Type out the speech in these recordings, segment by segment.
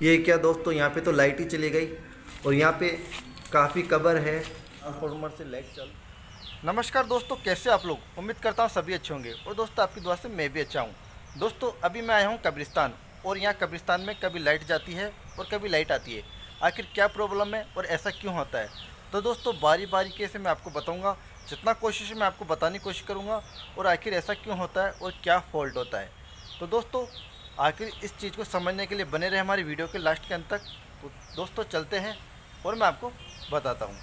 ये क्या दोस्तों, यहाँ पे तो लाइट ही चली गई और यहाँ पे काफ़ी कबर है। ट्रांसफार्मर से लाइट चालू। नमस्कार दोस्तों, कैसे आप लोग? उम्मीद करता हूँ सभी अच्छे होंगे और दोस्तों आपकी दुआ से मैं भी अच्छा हूँ। दोस्तों अभी मैं आया हूँ कब्रिस्तान और यहाँ कब्रिस्तान में कभी लाइट जाती है और कभी लाइट आती है। आखिर क्या प्रॉब्लम है और ऐसा क्यों होता है? तो दोस्तों बारी बारी से मैं आपको बताऊँगा, जितना कोशिश मैं आपको बताने की कोशिश करूँगा और आखिर ऐसा क्यों होता है और क्या फ़ॉल्ट होता है। तो दोस्तों आखिर इस चीज़ को समझने के लिए बने रहे हमारी वीडियो के लास्ट के अंत तक। तो दोस्तों चलते हैं और मैं आपको बताता हूँ।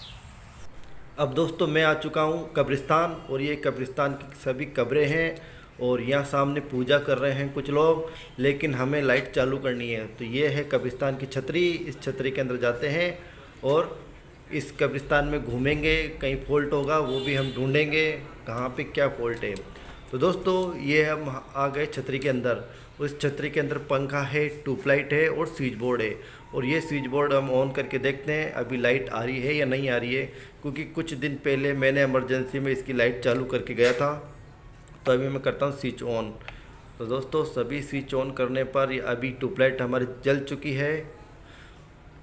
अब दोस्तों मैं आ चुका हूँ कब्रिस्तान और ये कब्रिस्तान की सभी कब्रें हैं और यहाँ सामने पूजा कर रहे हैं कुछ लोग, लेकिन हमें लाइट चालू करनी है। तो ये है कब्रिस्तान की छतरी। इस छतरी के अंदर जाते हैं और इस कब्रिस्तान में घूमेंगे, कहीं फॉल्ट होगा वो भी हम ढूंढेंगे कहाँ पे क्या फॉल्ट है। तो दोस्तों ये हम आ गए छतरी के अंदर। उस छतरी के अंदर पंखा है, ट्यूबलाइट है और स्विच बोर्ड है। और ये स्विच बोर्ड हम ऑन करके देखते हैं अभी लाइट आ रही है या नहीं आ रही है, क्योंकि कुछ दिन पहले मैंने इमरजेंसी में इसकी लाइट चालू करके गया था। तो अभी मैं करता हूँ स्विच ऑन। तो दोस्तों सभी स्विच ऑन करने पर अभी ट्यूबलाइट हमारी जल चुकी है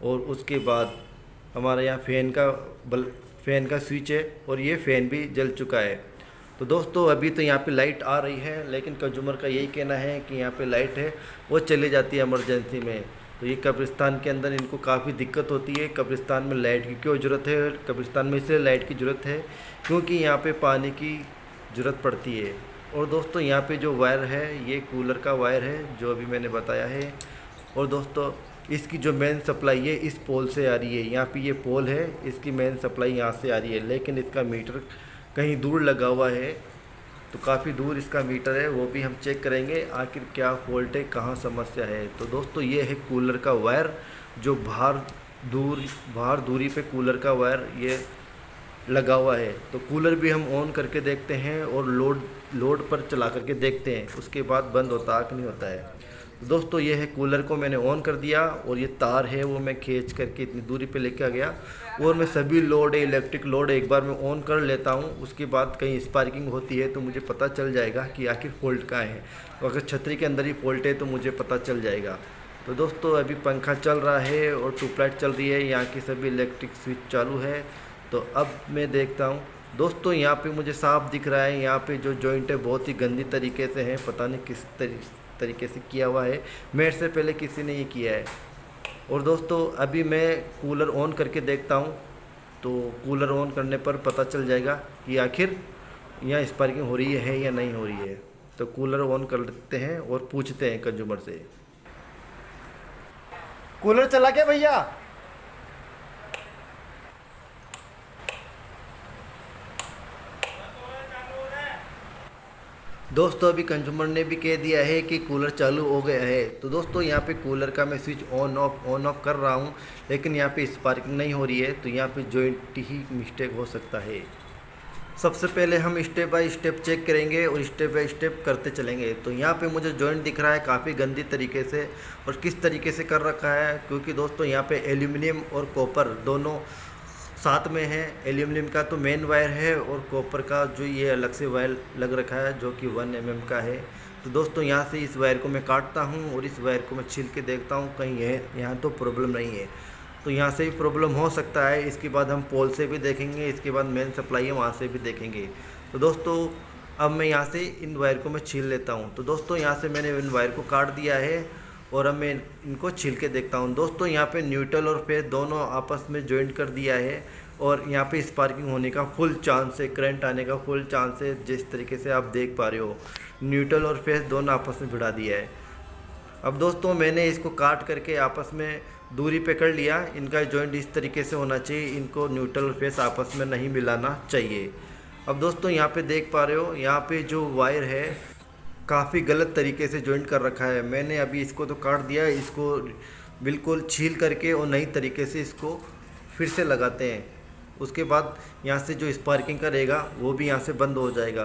और उसके बाद हमारे यहाँ फ़ैन का स्विच है और ये फ़ैन भी जल चुका है। तो दोस्तों अभी तो यहाँ पे लाइट आ रही है, लेकिन कंज्यूमर का यही कहना है कि यहाँ पे लाइट है वो चली जाती है इमरजेंसी में। तो ये कब्रिस्तान के अंदर इनको काफ़ी दिक्कत होती है। कब्रिस्तान में लाइट की क्यों ज़रूरत है? कब्रिस्तान में इसलिए लाइट की ज़रूरत है क्योंकि यहाँ पे पानी की ज़रूरत पड़ती है। और दोस्तों यहाँ पे जो वायर है ये कूलर का वायर है जो अभी मैंने बताया है। और दोस्तों इसकी जो मेन सप्लाई है इस पोल से आ रही है। यहाँ पे ये पोल है, इसकी मेन सप्लाई यहाँ से आ रही है, लेकिन इसका मीटर कहीं दूर लगा हुआ है। तो काफ़ी दूर इसका मीटर है, वो भी हम चेक करेंगे आखिर क्या फॉल्ट है, कहाँ समस्या है। तो दोस्तों ये है कूलर का वायर जो बाहर दूरी पे कूलर का वायर ये लगा हुआ है। तो कूलर भी हम ऑन करके देखते हैं और लोड पर चला करके देखते हैं, उसके बाद बंद होता है कि नहीं होता है। तो दोस्तों ये है कूलर को मैंने ऑन कर दिया और ये तार है वो मैं खींच करके इतनी दूरी पे लेके आ गया और मैं सभी लोड है, इलेक्ट्रिक लोड एक बार मैं ऑन कर लेता हूँ। उसके बाद कहीं स्पार्किंग होती है तो मुझे पता चल जाएगा कि आखिर फॉल्ट कहाँ है। तो अगर छतरी के अंदर ही फॉल्ट है तो मुझे पता चल जाएगा। तो दोस्तों अभी पंखा चल रहा है और ट्यूबलाइट चल रही है, यहाँ की सभी इलेक्ट्रिक स्विच चालू है। तो अब मैं देखता हूँ दोस्तों, यहाँ पे मुझे साफ दिख रहा है, यहाँ पे जो जॉइंट है बहुत ही गंदी तरीके से है, पता नहीं किस तरीके से किया हुआ है, मेरे से पहले किसी ने ये किया है। और दोस्तों अभी मैं कूलर ऑन करके देखता हूँ, तो कूलर ऑन करने पर पता चल जाएगा कि आखिर यहाँ स्पार्किंग हो रही है या नहीं हो रही है। तो कूलर ऑन कर लेते हैं और पूछते हैं कंज्यूमर से, कूलर चला क्या भैया? दोस्तों अभी कंज्यूमर ने भी कह दिया है कि कूलर चालू हो गया है। तो दोस्तों यहाँ पे कूलर का मैं स्विच ऑन ऑफ कर रहा हूँ, लेकिन यहाँ पे स्पार्किंग नहीं हो रही है। तो यहाँ पे जॉइंट ही मिस्टेक हो सकता है। सबसे पहले हम स्टेप बाय स्टेप चेक करेंगे और स्टेप बाय स्टेप करते चलेंगे। तो यहाँ पे मुझे जॉइंट दिख रहा है काफ़ी गंदी तरीके से, और किस तरीके से कर रखा है, क्योंकि दोस्तों यहाँ पे एल्यूमिनियम और कॉपर दोनों साथ में है। एल्यूमिनियम का तो मेन वायर है और कॉपर का जो ये अलग से वायर लग रखा है जो कि 1 mm का है। तो दोस्तों यहाँ से इस वायर को मैं काटता हूँ और इस वायर को मैं छील के देखता हूँ कहीं है यहाँ तो प्रॉब्लम नहीं है। तो यहाँ से भी प्रॉब्लम हो सकता है। इसके बाद हम पोल से भी देखेंगे, इसके बाद मेन सप्लाई है वहाँ से भी देखेंगे। तो दोस्तों अब मैं यहाँ से इन वायर को मैं छील लेता हूँ। तो दोस्तों यहाँ से मैंने इन वायर को काट दिया है और अब मैं इनको छील के देखता हूँ। दोस्तों यहाँ पे न्यूट्रल और फेस दोनों आपस में जॉइंट कर दिया है और यहाँ पे स्पार्किंग होने का फुल चांस है, करंट आने का फुल चांस है। जिस तरीके से आप देख पा रहे हो न्यूट्रल और फेस दोनों आपस में भिड़ा दिया है। अब दोस्तों मैंने इसको काट करके आपस में दूरी पे कर लिया। इनका जॉइंट इस तरीके से होना चाहिए, इनको न्यूट्रल और फेस आपस में नहीं मिलाना चाहिए। अब दोस्तों यहाँ पे देख पा रहे हो यहाँ पे जो वायर है काफ़ी गलत तरीके से जॉइंट कर रखा है। मैंने अभी इसको तो काट दिया, इसको बिल्कुल छील करके और नई तरीके से इसको फिर से लगाते हैं। उसके बाद यहाँ से जो स्पार्किंग करेगा वो भी यहाँ से बंद हो जाएगा।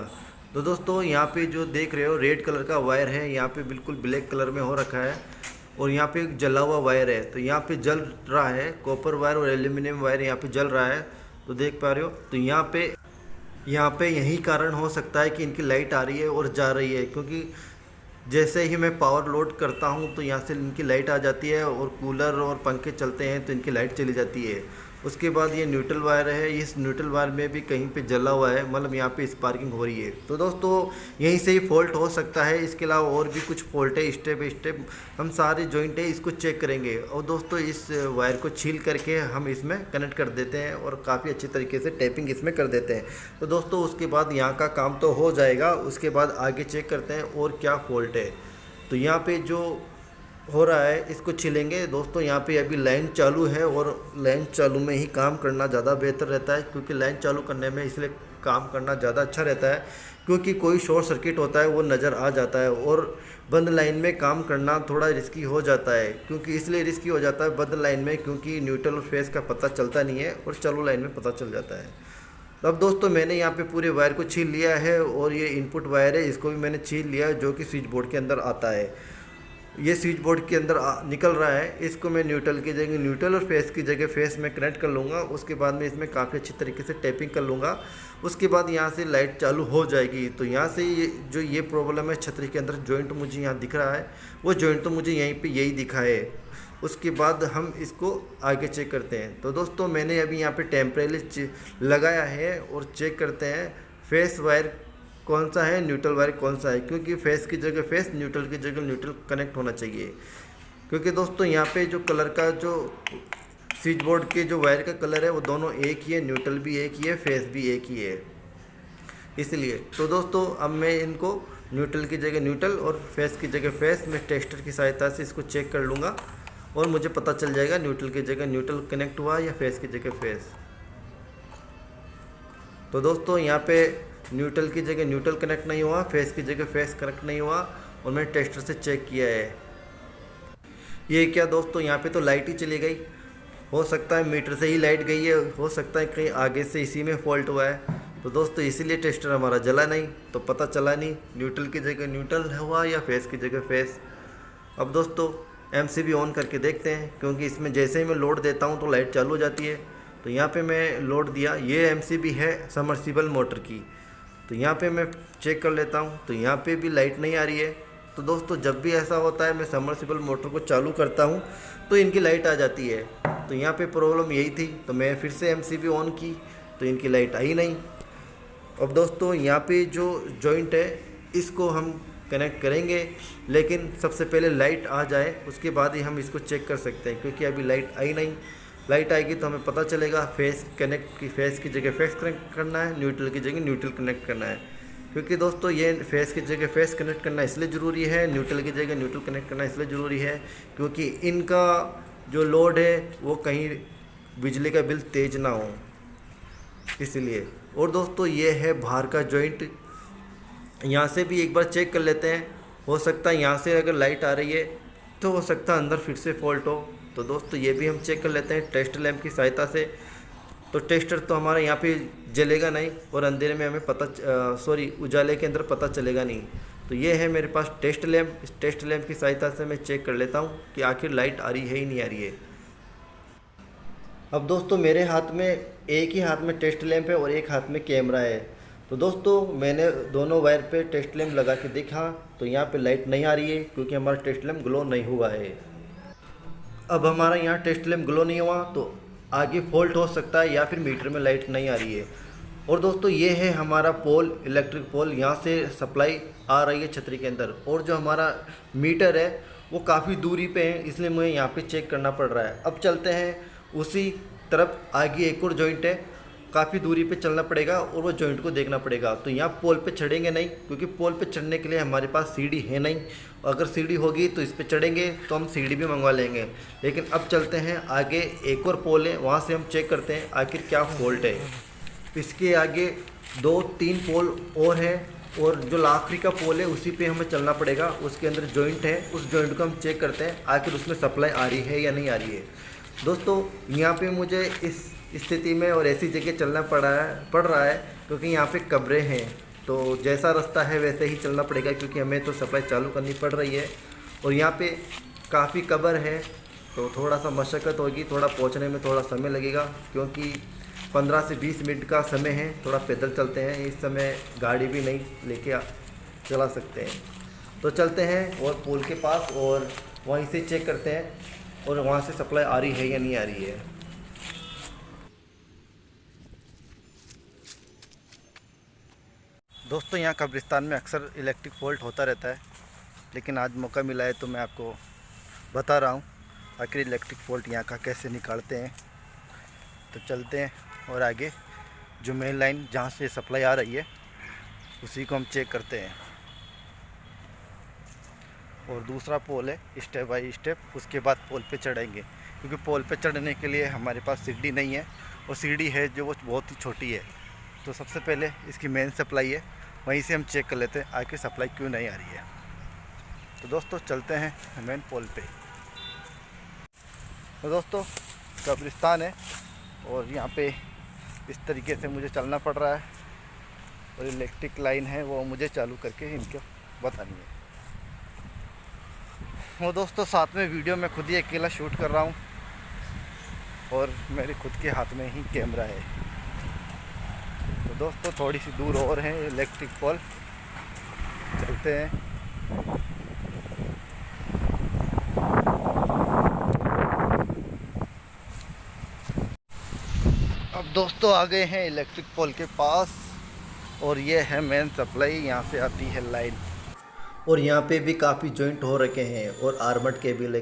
तो दोस्तों यहाँ पे जो देख रहे हो रेड कलर का वायर है, यहाँ पे बिल्कुल ब्लैक कलर में हो रखा है और यहाँ पे जला हुआ वायर है। तो यहाँ पे जल रहा है, कॉपर वायर और एल्यूमिनियम वायर यहाँ पे जल रहा है। तो देख पा रहे हो, तो यहाँ पे यही कारण हो सकता है कि इनकी लाइट आ रही है और जा रही है, क्योंकि जैसे ही मैं पावर लोड करता हूँ तो यहाँ से इनकी लाइट आ जाती है और कूलर और पंखे चलते हैं तो इनकी लाइट चली जाती है। उसके बाद ये न्यूट्रल वायर है, इस न्यूट्रल वायर में भी कहीं पे जला हुआ है, मतलब यहाँ पे स्पार्किंग हो रही है। तो दोस्तों यहीं से ही फॉल्ट हो सकता है, इसके अलावा और भी कुछ फॉल्ट है। स्टेप बाई स्टेप हम सारे जॉइंट है इसको चेक करेंगे और दोस्तों इस वायर को छील करके हम इसमें कनेक्ट कर देते हैं और काफ़ी अच्छी तरीके से टैपिंग इसमें कर देते हैं। तो दोस्तों उसके बाद यहाँ का काम तो हो जाएगा, उसके बाद आगे चेक करते हैं और क्या फॉल्ट है। तो यहाँ पे जो हो रहा है इसको छिलेंगे। दोस्तों यहाँ पे अभी लाइन चालू है और लाइन चालू में ही काम करना ज़्यादा बेहतर रहता है, क्योंकि लाइन चालू करने में इसलिए काम करना ज़्यादा अच्छा रहता है क्योंकि कोई शॉर्ट सर्किट होता है वो नज़र आ जाता है। और बंद लाइन में काम करना थोड़ा रिस्की हो जाता है, क्योंकि इसलिए रिस्की हो जाता है बंद लाइन में क्योंकि न्यूट्रल और फेस का पता चलता नहीं है और चालू लाइन में पता चल जाता है। तो अब दोस्तों मैंने यहाँ पे पूरे वायर को छील लिया है और ये इनपुट वायर है, इसको भी मैंने छील लिया है, जो कि स्विच बोर्ड के अंदर आता है। ये स्विच बोर्ड के अंदर निकल रहा है, इसको मैं न्यूट्रल की जगह न्यूट्रल और फेस की जगह फेस में कनेक्ट कर लूँगा। उसके बाद में इसमें काफ़ी अच्छी तरीके से टैपिंग कर लूँगा। उसके बाद यहाँ से लाइट चालू हो जाएगी। तो यहाँ से ये प्रॉब्लम है छतरी के अंदर जॉइंट मुझे यहाँ दिख रहा है, वो जॉइंट तो मुझे यहीं पे यही दिखा है। उसके बाद हम इसको आगे चेक करते हैं। तो दोस्तों मैंने अभी यहाँ पे टेम्परेरी लगाया है और चेक करते हैं फेस वायर कौन सा है, न्यूट्रल वायर कौन सा है, क्योंकि फेस की जगह फेस, न्यूट्रल की जगह न्यूट्रल कनेक्ट होना चाहिए। क्योंकि दोस्तों यहाँ पे जो कलर का जो स्विच बोर्ड के जो वायर का कलर है वो दोनों एक ही है, न्यूट्रल भी एक ही है, फेस भी एक ही है, इसलिए। तो दोस्तों अब मैं इनको न्यूट्रल की जगह न्यूट्रल और फेस की जगह फेस में टेस्टर की सहायता से इसको चेक कर लूँगा और मुझे पता चल जाएगा न्यूट्रल की जगह न्यूट्रल कनेक्ट हुआ या फेस की जगह फेस। तो दोस्तों यहाँ पे न्यूट्रल की जगह न्यूट्रल कनेक्ट नहीं हुआ, फेस की जगह फेस कनेक्ट नहीं हुआ और मैंने टेस्टर से चेक किया है। ये क्या दोस्तों, यहाँ पे तो लाइट ही चली गई, हो सकता है मीटर से ही लाइट गई है, हो सकता है कहीं आगे से इसी में फॉल्ट हुआ है। तो दोस्तों इसीलिए टेस्टर हमारा जला नहीं, तो पता चला नहीं न्यूट्रल की जगह न्यूट्रल हुआ या फेस की जगह फेस। अब दोस्तों एमसीबी ऑन करके देखते हैं, क्योंकि इसमें जैसे ही मैं लोड देता हूँ तो लाइट चालू हो जाती है। तो यहाँ पे मैं लोड दिया, ये एमसीबी है समर्सिबल मोटर की। तो यहाँ पे मैं चेक कर लेता हूँ, तो यहाँ पे भी लाइट नहीं आ रही है। तो दोस्तों जब भी ऐसा होता है मैं समर्सिबल मोटर को चालू करता हूँ तो इनकी लाइट आ जाती है। तो यहाँ पे प्रॉब्लम यही थी, तो मैं फिर से एमसीबी ऑन की तो इनकी लाइट आई नहीं। अब दोस्तों यहाँ पे जो जॉइंट है इसको हम कनेक्ट करेंगे, लेकिन सबसे पहले लाइट आ जाए उसके बाद ही हम इसको चेक कर सकते हैं, क्योंकि अभी लाइट आई नहीं। लाइट आएगी तो हमें पता चलेगा फेस की जगह फेस कनेक्ट करना है, न्यूट्रल की जगह न्यूट्रल कनेक्ट करना है। क्योंकि दोस्तों ये फेस की जगह फेस कनेक्ट करना इसलिए ज़रूरी है, न्यूट्रल की जगह न्यूट्रल कनेक्ट करना इसलिए ज़रूरी है क्योंकि इनका जो लोड है वो कहीं बिजली का बिल तेज ना हो, इसलिए। और दोस्तों ये है बाहर का जॉइंट, यहाँ से भी एक बार चेक कर लेते हैं। हो सकता है यहाँ से अगर लाइट आ रही है तो हो सकता है अंदर फिर से फॉल्ट हो। तो दोस्तों ये भी हम चेक कर लेते हैं टेस्ट लैम्प की सहायता से। तो टेस्टर तो हमारा यहाँ पे जलेगा नहीं और अंधेरे में हमें उजाले के अंदर पता चलेगा नहीं। तो ये है मेरे पास टेस्ट लैम्प, इस टेस्ट लैम्प की सहायता से मैं चेक कर लेता हूँ कि आखिर लाइट आ रही है ही नहीं आ रही है। अब दोस्तों मेरे हाथ में एक ही हाथ में टेस्ट लैम्प है और एक हाथ में कैमरा है। तो दोस्तों मैंने दोनों वायर पे टेस्ट लैम्प लगा के देखा तो यहाँ पे लाइट नहीं आ रही है, क्योंकि हमारा टेस्ट लैम्प ग्लो नहीं हुआ है। अब हमारा यहाँ टेस्ट लैम्प ग्लो नहीं हुआ तो आगे फॉल्ट हो सकता है या फिर मीटर में लाइट नहीं आ रही है। और दोस्तों ये है हमारा पोल, इलेक्ट्रिक पोल, यहाँ से सप्लाई आ रही है छतरी के अंदर। और जो हमारा मीटर है वो काफ़ी दूरी पे है, इसलिए मुझे यहाँ पे चेक करना पड़ रहा है। अब चलते हैं उसी तरफ, आगे एक और जॉइंट है, काफ़ी दूरी पे चलना पड़ेगा और वो जॉइंट को देखना पड़ेगा। तो यहाँ पोल पे चढ़ेंगे नहीं, क्योंकि पोल पे चढ़ने के लिए हमारे पास सीढ़ी है नहीं। अगर सीढ़ी होगी तो इस पे चढ़ेंगे तो हम सीढ़ी भी मंगवा लेंगे। लेकिन अब चलते हैं आगे, एक और पोल है, वहाँ से हम चेक करते हैं आखिर क्या फॉल्ट है। इसके आगे 2-3 पोल और है, और जो आखिरी का पोल है उसी पे हमें चलना पड़ेगा। उसके अंदर जॉइंट है, उस जॉइंट को हम चेक करते हैं आखिर उसमें सप्लाई आ रही है या नहीं आ रही है। दोस्तों यहाँ पे मुझे इस स्थिति में और ऐसी जगह चलना पड़ रहा है क्योंकि यहाँ पे कब्रें हैं। तो जैसा रास्ता है वैसे ही चलना पड़ेगा, क्योंकि हमें तो सप्लाई चालू करनी पड़ रही है। और यहाँ पे काफ़ी कब्र है तो थोड़ा सा मशक्क़त होगी, थोड़ा पहुँचने में थोड़ा समय लगेगा, क्योंकि 15 से 20 मिनट का समय है। थोड़ा पैदल चलते हैं, इस समय गाड़ी भी नहीं लेके चला सकते हैं। तो चलते हैं और पोल के पास और वहीं से चेक करते हैं और वहाँ से सप्लाई आ रही है या नहीं आ रही है। दोस्तों यहाँ कब्रिस्तान में अक्सर इलेक्ट्रिक फॉल्ट होता रहता है, लेकिन आज मौका मिला है तो मैं आपको बता रहा हूँ आखिर इलेक्ट्रिक फॉल्ट यहाँ का कैसे निकालते हैं। तो चलते हैं और आगे जो मेन लाइन जहाँ से सप्लाई आ रही है उसी को हम चेक करते हैं। और दूसरा पोल है, स्टेप बाय स्टेप उसके बाद पोल पे चढ़ेंगे, क्योंकि पोल पे चढ़ने के लिए हमारे पास सीढ़ी नहीं है और सीढ़ी है जो वो बहुत ही छोटी है। तो सबसे पहले इसकी मेन सप्लाई है, वहीं से हम चेक कर लेते हैं आखिर सप्लाई क्यों नहीं आ रही है। तो दोस्तों चलते हैं मेन पोल पे। तो दोस्तों कब्रिस्तान है और यहाँ पे इस तरीके से मुझे चलना पड़ रहा है और इलेक्ट्रिक लाइन है वो मुझे चालू करके इनको बतानी है। वो दोस्तों साथ में वीडियो में खुद ही अकेला शूट कर रहा हूँ और मेरे खुद के हाथ में ही कैमरा है। तो दोस्तों थोड़ी सी दूर और है इलेक्ट्रिक पोल, चलते हैं। अब दोस्तों आ गए हैं इलेक्ट्रिक पोल के पास और ये है मेन सप्लाई, यहाँ से आती है लाइन। और यहाँ पे भी काफ़ी जॉइंट हो रखे हैं और आर्मर्ड केबल है।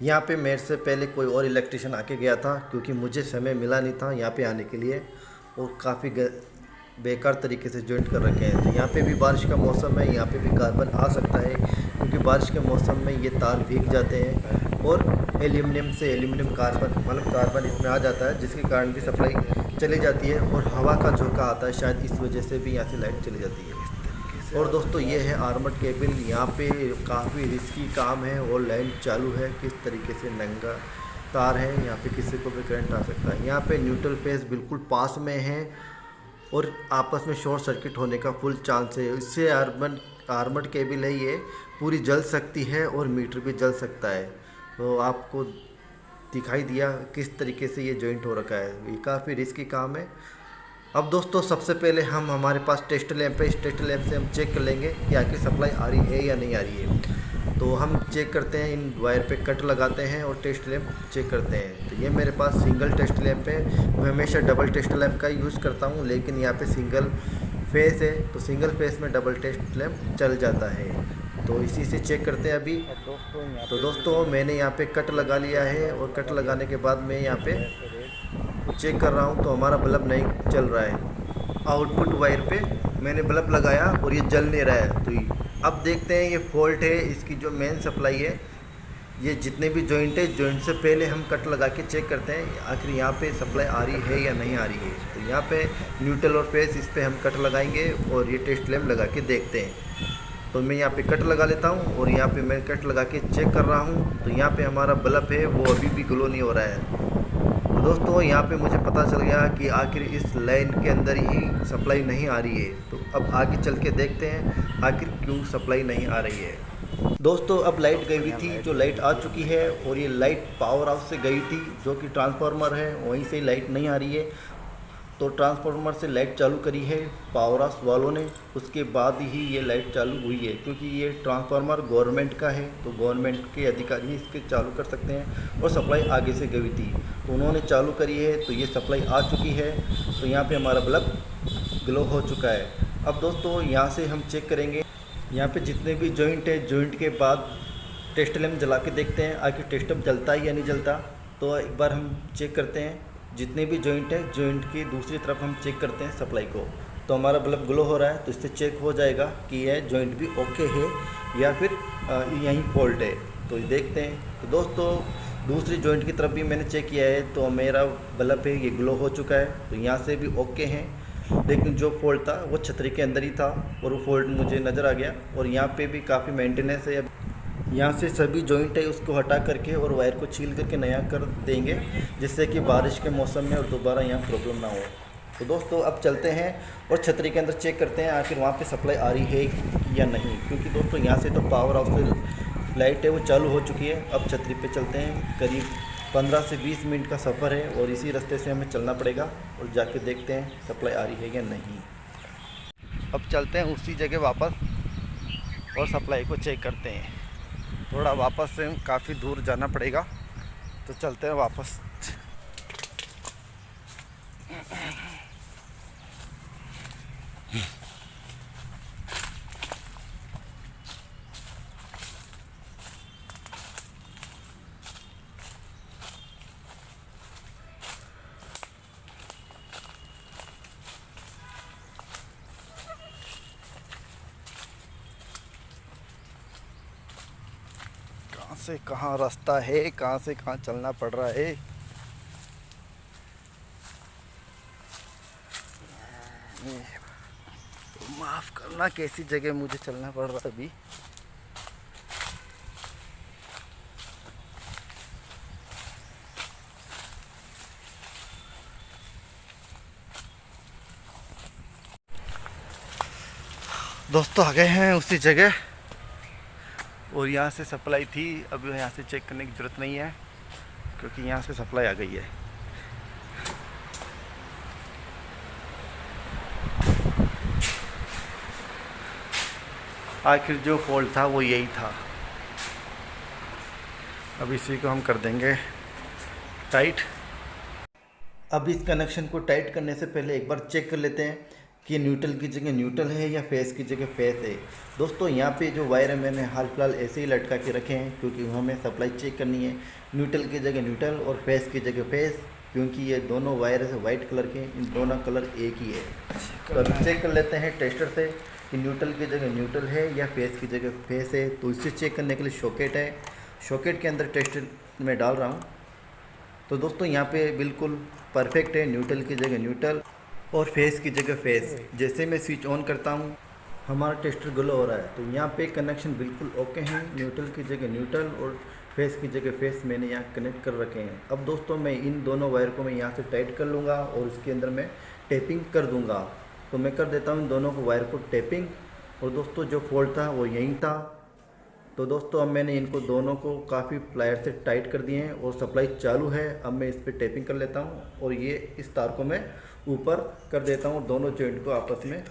यहाँ पे मेरे से पहले कोई और इलेक्ट्रिशियन आके गया था, क्योंकि मुझे समय मिला नहीं था यहाँ पे आने के लिए, और काफ़ी बेकार तरीके से जॉइंट कर रखे हैं। तो यहाँ पे भी बारिश का मौसम है, यहाँ पे भी कार्बन आ सकता है, क्योंकि बारिश के मौसम में ये तार भीग जाते हैं और एल्यूमिनियम से एल्यूमिनियम कार्बन मतलब कार्बन इसमें आ जाता है, जिसके कारण भी सप्लाई चली जाती है और हवा का झोंका आता है, शायद इस वजह से भी यहाँ से लाइट चली जाती है। और दोस्तों ये है आर्मर्ड केबल, यहाँ पे काफ़ी रिस्की काम है और लाइन चालू है। किस तरीके से नंगा तार है, यहाँ पे किसी को भी करंट आ सकता है। यहाँ पे न्यूट्रल फेस बिल्कुल पास में है और आपस में शॉर्ट सर्किट होने का फुल चांस है। इससे आर्मर्ड केबल है, ये पूरी जल सकती है और मीटर भी जल सकता है। तो आपको दिखाई दिया किस तरीके से ये जॉइंट हो रखा है, ये काफ़ी रिस्की काम है। अब दोस्तों सबसे पहले हमारे पास टेस्ट लैंप है, इस टेस्ट लैंप से हम चेक कर लेंगे कि आखिर सप्लाई आ रही है या नहीं आ रही है। तो हम चेक करते हैं, इन वायर पे कट लगाते हैं और टेस्ट लैंप चेक करते हैं। तो ये मेरे पास सिंगल टेस्ट लैंप है, मैं हमेशा डबल टेस्ट लैंप का यूज़ करता हूँ, लेकिन यहाँ पे सिंगल फेस है तो सिंगल फेस में डबल टेस्ट लैंप चल जाता है। तो इसी से चेक करते हैं अभी। तो दोस्तों मैंने यहाँ पे कट लगा लिया है और कट लगाने के बाद मैं यहाँ पे चेक कर रहा हूँ तो हमारा बल्ब नहीं चल रहा है। आउटपुट वायर पे मैंने बल्ब लगाया और ये जल नहीं रहा है। तो अब देखते हैं ये फॉल्ट है इसकी जो मेन सप्लाई है। ये जितने भी जॉइंट है, जॉइंट से पहले हम कट लगा के चेक करते हैं आखिर यहाँ पे सप्लाई आ रही है या नहीं आ रही है। तो यहाँ पे न्यूट्रल और फेस इस पर हम कट लगाएंगे और ये टेस्ट लैंप लगा के देखते हैं। तो मैं यहाँ पे कट लगा लेता हूँ और यहाँ पे मैं कट लगा के चेक कर रहा हूँ। तो यहाँ पे हमारा बल्ब है वो अभी भी ग्लो नहीं हो रहा है। तो दोस्तों यहाँ पे मुझे पता चल गया कि आखिर इस लाइन के अंदर ही सप्लाई नहीं आ रही है। तो अब आगे चल के देखते हैं आखिर क्यों सप्लाई नहीं आ रही है। दोस्तों अब लाइट गई हुई थी, जो लाइट आ चुकी है, और ये लाइट पावर हाउस से गई थी जो कि ट्रांसफार्मर है, वहीं से लाइट नहीं आ रही है। तो ट्रांसफार्मर से लाइट चालू करी है पावर हाउस वालों ने, उसके बाद ही ये लाइट चालू हुई है, क्योंकि ये ट्रांसफार्मर गवर्नमेंट का है तो गवर्नमेंट के अधिकारी इसके चालू कर सकते हैं। और सप्लाई आगे से गई थी तो उन्होंने चालू करी है, तो ये सप्लाई आ चुकी है। तो यहाँ पे हमारा बल्ब ग्लो हो चुका है। अब दोस्तों यहाँ से हम चेक करेंगे, यहाँ पे जितने भी जॉइंट है, जॉइंट के बाद टेस्ट लैंप जला के देखते हैं आखिर टेस्ट लैंप जलता है या नहीं जलता। तो एक बार हम चेक करते हैं, जितने भी जॉइंट है, जॉइंट की दूसरी तरफ हम चेक करते हैं सप्लाई को। तो हमारा बल्ब ग्लो हो रहा है, तो इससे चेक हो जाएगा कि यह जॉइंट भी ओके है या फिर यहीं फॉल्ट है। तो देखते हैं। तो दोस्तों दूसरी जॉइंट की तरफ भी मैंने चेक किया है, तो मेरा बल्ब है ये ग्लो हो चुका है। तो यहाँ से भी ओके हैं, लेकिन जो फॉल्ट था वो छतरी के अंदर ही था और वो फॉल्ट मुझे नज़र आ गया। और यहाँ पे भी काफ़ी मेंटेनेंस है, यहाँ से सभी जॉइंट है उसको हटा करके और वायर को छील करके नया कर देंगे, जिससे कि बारिश के मौसम में और दोबारा यहाँ प्रॉब्लम ना हो। तो दोस्तों अब चलते हैं और छतरी के अंदर चेक करते हैं आखिर वहाँ पे सप्लाई आ रही है या नहीं, क्योंकि दोस्तों यहाँ से तो पावर हाउस से लाइट है वो चालू हो चुकी है। अब छतरी पे चलते हैं, करीब 15 से 20 मिनट का सफ़र है और इसी रास्ते से हमें चलना पड़ेगा और जाके देखते हैं सप्लाई आ रही है या नहीं। अब चलते हैं उसी जगह वापस और सप्लाई को चेक करते हैं। थोड़ा वापस से काफ़ी दूर जाना पड़ेगा, तो चलते हैं वापस। कहाँ से कहाँ रास्ता है, कहाँ से कहाँ चलना पड़ रहा है। माफ़ करना, कैसी जगह मुझे चलना पड़ रहा है अभी। दोस्तों आ गए हैं उसी जगह, और यहाँ से सप्लाई थी। अब यहाँ से चेक करने की ज़रूरत नहीं है, क्योंकि यहाँ से सप्लाई आ गई है। आखिर जो फॉल्ट था वो यही था। अब इसी को हम कर देंगे टाइट। अब इस कनेक्शन को टाइट करने से पहले एक बार चेक कर लेते हैं कि न्यूट्रल की जगह न्यूट्रल है या फेस की जगह फेस है। दोस्तों यहाँ पे जो वायर है मैंने हाल फिलहाल ऐसे ही लटका के रखे हैं, क्योंकि हमें सप्लाई चेक करनी है। न्यूट्रल की जगह न्यूट्रल और फेस की जगह फेस, क्योंकि ये दोनों वायर है वाइट कलर के, इन दोनों कलर एक ही है। तो अब चेक कर लेते हैं टेस्टर से कि न्यूट्रल की जगह न्यूट्रल है या फेस की जगह फेस है। तो इसे चेक करने के लिए शॉकेट है, शॉकेट के अंदर टेस्टर में डाल रहा हूँ। तो दोस्तों यहाँ पे बिल्कुल परफेक्ट है, न्यूट्रल की जगह न्यूट्रल और फेस की जगह फेस। जैसे मैं स्विच ऑन करता हूँ हमारा टेस्टर ग्लो हो रहा है, तो यहाँ पे कनेक्शन बिल्कुल ओके हैं। न्यूट्रल की जगह न्यूट्रल और फेस की जगह फेस मैंने यहाँ कनेक्ट कर रखे हैं। अब दोस्तों मैं इन दोनों वायर को मैं यहाँ से टाइट कर लूँगा और इसके अंदर मैं टेपिंग कर दूँगा। तो मैं कर देता हूँ इन दोनों को वायर को टेपिंग। और दोस्तों जो फॉल्ट था वो यहीं था। तो दोस्तों अब मैंने इनको दोनों को काफ़ी प्लायर से टाइट कर दिए हैं और सप्लाई चालू है। अब मैं इस पर टेपिंग कर लेता हूँ और ये इस तार को मैं ऊपर कर देता हूँ, दोनों जॉइंट को आपस में।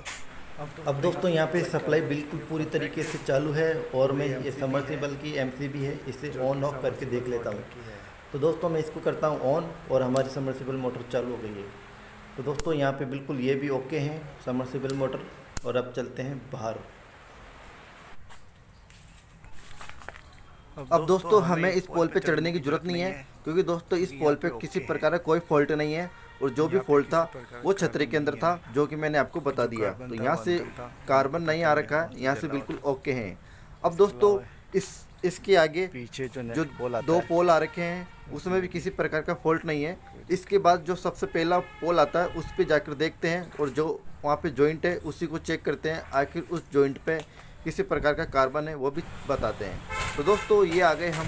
अब दोस्तों यहाँ पे सप्लाई बिल्कुल पूरी तरीके से चालू है और मैं ये समर्सिबल की एमसीबी है, इसे ऑन ऑफ करके देख लेता हूँ। तो दोस्तों मैं इसको करता हूँ ऑन और हमारी समर्सिबल मोटर चालू हो गई है। तो दोस्तों यहाँ पे बिल्कुल ये भी ओके हैं समर्सिबल मोटर। और अब चलते हैं बाहर। अब दोस्तों हमें इस पोल पे चढ़ने की जरूरत नहीं है, क्योंकि दोस्तों इस पोल पे किसी प्रकार का कोई फॉल्ट नहीं है। और जो भी फॉल्ट था वो छतरी के अंदर था, जो कि मैंने आपको बता दिया। तो यहाँ से कार्बन नहीं आ रखा है, यहाँ से बिल्कुल ओके हैं। अब दोस्तों इसके आगे पीछे जो दो पोल आ रखे हैं उसमें भी किसी प्रकार का फॉल्ट नहीं है। इसके बाद जो सबसे पहला पोल आता है उस पर जाकर देखते हैं और जो वहाँ पे जॉइंट है उसी को चेक करते हैं, आखिर उस जॉइंट पे किसी प्रकार का कार्बन है वो भी बताते हैं। तो दोस्तों ये आ गए हम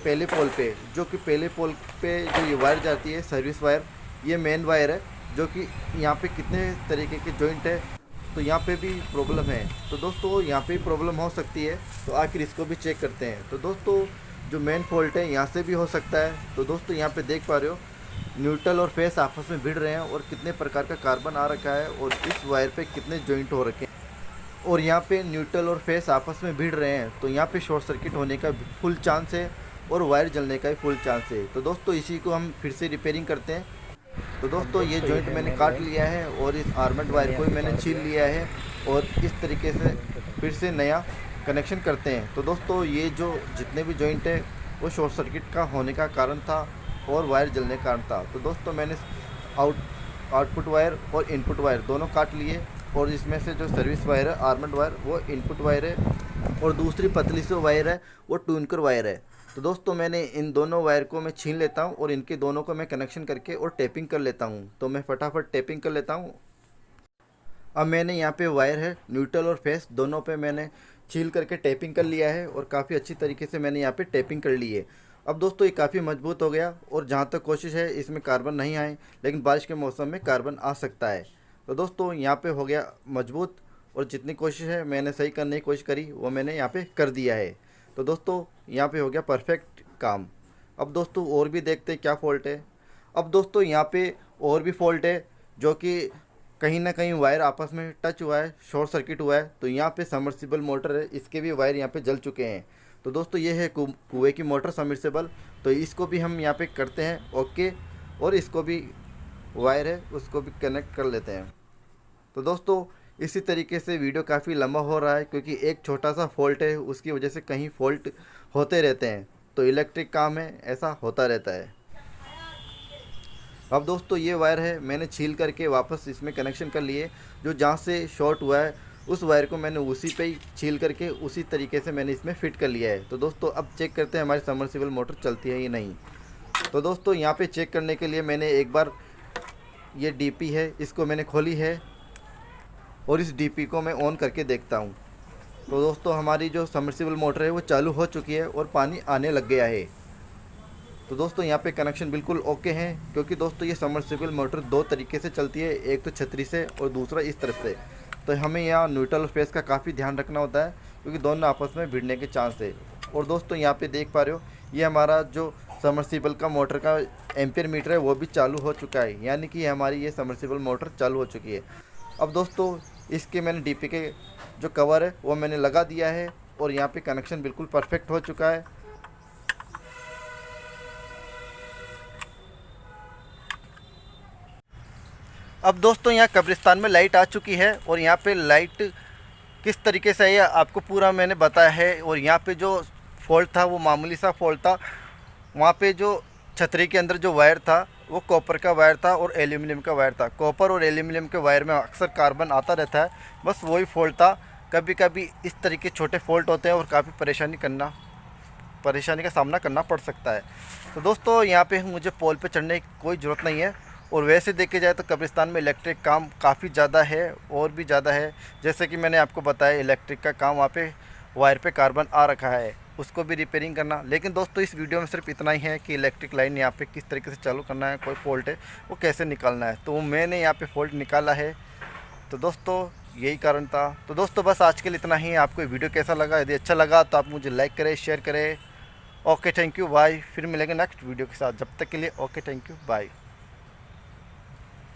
पहले पोल पे, जो कि पहले पोल पे जो ये वायर जाती है सर्विस वायर, ये मेन वायर है, जो कि यहाँ पे कितने तरीके के जॉइंट है। तो यहाँ पे भी प्रॉब्लम है। तो दोस्तों यहाँ पे भी प्रॉब्लम हो सकती है, तो आखिर इसको भी चेक करते हैं। तो दोस्तों जो मेन फॉल्ट है यहाँ से भी हो सकता है। तो दोस्तों यहाँ पे देख पा रहे हो न्यूट्रल और फेस आपस में भिड़ रहे हैं और कितने प्रकार का कार्बन आ रखा है और इस वायर पे कितने जॉइंट हो रखे हैं। और यहाँ पे न्यूट्रल और फेस आपस में भिड़ रहे हैं, तो यहाँ पे शॉर्ट सर्किट होने का फुल चांस है और वायर जलने का भी फुल चांस है। तो दोस्तों इसी को हम फिर से रिपेयरिंग करते हैं। तो दोस्तों ये जॉइंट मैंने काट लिया है और इस आर्मेड वायर को भी मैंने छील लिया है और इस तरीके से फिर से नया कनेक्शन करते हैं। तो दोस्तों ये जो जितने भी जॉइंट है वो शॉर्ट सर्किट का होने का कारण था और वायर जलने का कारण था। तो दोस्तों मैंने आउटपुट वायर और इनपुट वायर दोनों काट लिए और इसमें से जो सर्विस वायर है आर्मेड वायर वो इनपुट वायर है और दूसरी पतली सी वायर है वो ट्यूनकर वायर है। तो दोस्तों मैंने इन दोनों वायर को मैं छीन लेता हूं और इनके दोनों को मैं कनेक्शन करके और टेपिंग कर लेता हूं। तो मैं फटाफट टेपिंग कर लेता हूं। अब मैंने यहाँ पे वायर है न्यूट्रल और फेस दोनों पे मैंने छील करके टेपिंग कर लिया है और काफ़ी अच्छी तरीके से मैंने यहाँ पे टेपिंग कर ली है। अब दोस्तों ये काफ़ी मजबूत हो गया और जहाँ तक कोशिश है इसमें कार्बन नहीं आए, लेकिन बारिश के मौसम में कार्बन आ सकता है। तो दोस्तों यहाँ पे हो गया मजबूत और जितनी कोशिश है मैंने सही करने की कोशिश करी वो मैंने यहाँ पे कर दिया है। तो दोस्तों यहाँ पे हो गया परफेक्ट काम। अब दोस्तों और भी देखते हैं क्या फ़ॉल्ट है। अब दोस्तों यहाँ पे और भी फॉल्ट है, जो कि कहीं ना कहीं वायर आपस में टच हुआ है, शॉर्ट सर्किट हुआ है, तो यहाँ पे सबमर्सिबल मोटर है, इसके भी वायर यहाँ पे जल चुके हैं। तो दोस्तों ये है कुएं की मोटर सबमर्सिबल। तो इसको भी हम यहाँ पे करते हैं ओके, और इसको भी वायर है उसको भी कनेक्ट कर लेते हैं। तो दोस्तों इसी तरीके से वीडियो काफ़ी लंबा हो रहा है, क्योंकि एक छोटा सा फॉल्ट है, उसकी वजह से कहीं फॉल्ट होते रहते हैं। तो इलेक्ट्रिक काम है, ऐसा होता रहता है। अब दोस्तों ये वायर है, मैंने छील करके वापस इसमें कनेक्शन कर लिए। जो जहाँ से शॉर्ट हुआ है उस वायर को मैंने उसी पे ही छील करके उसी तरीके से मैंने इसमें फ़िट कर लिया है। तो दोस्तों अब चेक करते हैं हमारी सबमर्सिबल मोटर चलती है या नहीं। तो दोस्तों यहाँ पे चेक करने के लिए मैंने एक बार ये डीपी है इसको मैंने खोली है, और इस डीपी को मैं ऑन करके देखता हूँ। तो दोस्तों हमारी जो सबमर्सिबल मोटर है वो चालू हो चुकी है और पानी आने लग गया है। तो दोस्तों यहाँ पे कनेक्शन बिल्कुल ओके हैं, क्योंकि दोस्तों ये सबमर्सिबल मोटर दो तरीके से चलती है, एक तो छतरी से और दूसरा इस तरफ से। तो हमें यहाँ न्यूट्रल फेस का काफ़ी ध्यान रखना होता है, क्योंकि दोनों आपस में भिड़ने के चांस है। और दोस्तों यहाँ पे देख पा रहे हो ये हमारा जो सबमर्सिबल का मोटर का एम्पियर मीटर है वो भी चालू हो चुका है, यानी कि हमारी ये सबमर्सिबल मोटर चालू हो चुकी है। अब दोस्तों इसके मैंने डीपी के जो कवर है वो मैंने लगा दिया है, और यहाँ पे कनेक्शन बिल्कुल परफेक्ट हो चुका है। अब दोस्तों यहाँ कब्रिस्तान में लाइट आ चुकी है, और यहाँ पे लाइट किस तरीके से है आपको पूरा मैंने बताया है। और यहाँ पे जो फॉल्ट था वो मामूली सा फॉल्ट था। वहाँ पे जो छतरी के अंदर जो वायर था वो कॉपर का वायर था और एल्यूमिनियम का वायर था। कॉपर और एल्यूमिनियम के वायर में अक्सर कार्बन आता रहता है, बस वही फॉल्ट था। कभी कभी इस तरीके छोटे फॉल्ट होते हैं और काफ़ी परेशानी का सामना करना पड़ सकता है। तो दोस्तों यहाँ पे मुझे पोल पे चढ़ने की कोई ज़रूरत नहीं है। और वैसे देखे जाए तो कब्रिस्तान में इलेक्ट्रिक काम काफ़ी ज़्यादा है, और भी ज़्यादा है। जैसे कि मैंने आपको बताया इलेक्ट्रिक का काम, वहाँ पे वायर पे कार्बन आ रखा है, उसको भी रिपेयरिंग करना। लेकिन दोस्तों इस वीडियो में सिर्फ इतना ही है कि इलेक्ट्रिक लाइन यहाँ पे किस तरीके से चालू करना है, कोई फॉल्ट है वो कैसे निकालना है। तो मैंने यहाँ पे फॉल्ट निकाला है। तो दोस्तों यही कारण था। तो दोस्तों बस आज के लिए इतना ही। आपको वीडियो कैसा लगा? यदि अच्छा लगा तो आप मुझे लाइक करें, शेयर करें। Okay thank you bye. फिर मिलेंगे नेक्स्ट वीडियो के साथ। जब तक के लिए ओके थैंक यू बाय।